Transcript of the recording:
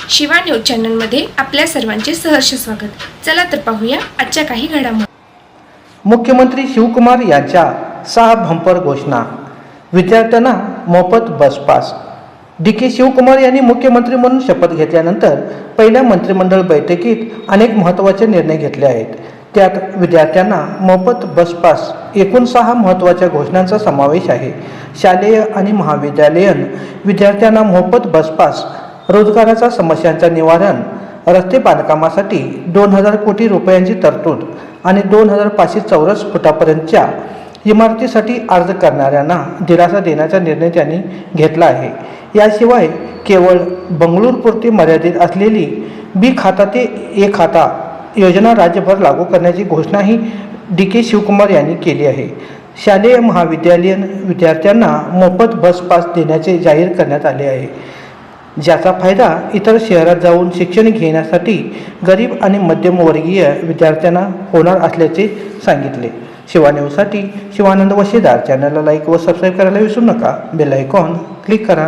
Shiva news चॅनलमध्ये आपल्या सर्वांचे सहर्ष स्वागत। चला तर पाहूया आजच्या काही घडामोडी। मुख्यमंत्री शिवकुमार यांच्या 6 बंपर घोषणा। विद्यार्थ्यांना मोफत बस पास। डी.के. शिवकुमार यांनी मुख्यमंत्री म्हणून शपथ घेतल्यानंतर पहिल्या मंत्रिमंडळ बैठकीत अनेक महत्त्वाचे निर्णय घेतले आहेत। त्यात विद्यार्थ्यांना मोफत बस पास एकूण 6 महत्त्वाच्या घोषणांचा समावेश आहे। शालेय आणि महाविद्यालयीन विद्यार्थ्यांना मोफत बस पास, रोजगाराच्या समस्यांचे निवारण, रस्ते बांधकामासाठी 2000 कोटी रुपयांची तरतूद आणि 2500 चौरस फुटापर्यंतच्या इमारतीसाठी अर्ज करणाऱ्यांना दिलासा देण्याचा निर्णय त्यांनी घेतला आहे। याशिवाय केवळ बंगळुरूपुरती मर्यादित असलेली बी खाता ते ए खाता योजना राज्यभर लागू करण्याची घोषणाही डी.के. शिवकुमार यांनी केली आहे। शालेय महाविद्यालयीन विद्यार्थ्यांना मोफत बस पास देण्याचे जाहीर करण्यात आले आहे, ज्याचा फायदा इतर शहरात जाऊन शिक्षण घेण्यासाठी गरीब आणि मध्यमवर्गीय विद्यार्थ्यांना होणार असल्याचे सांगितले। शिवा न्यूजसाठी शिवानंद वशीदार चॅनलला लाईक व सबस्क्राईब करायला विसरू नका। बेल आयकॉन क्लिक करा।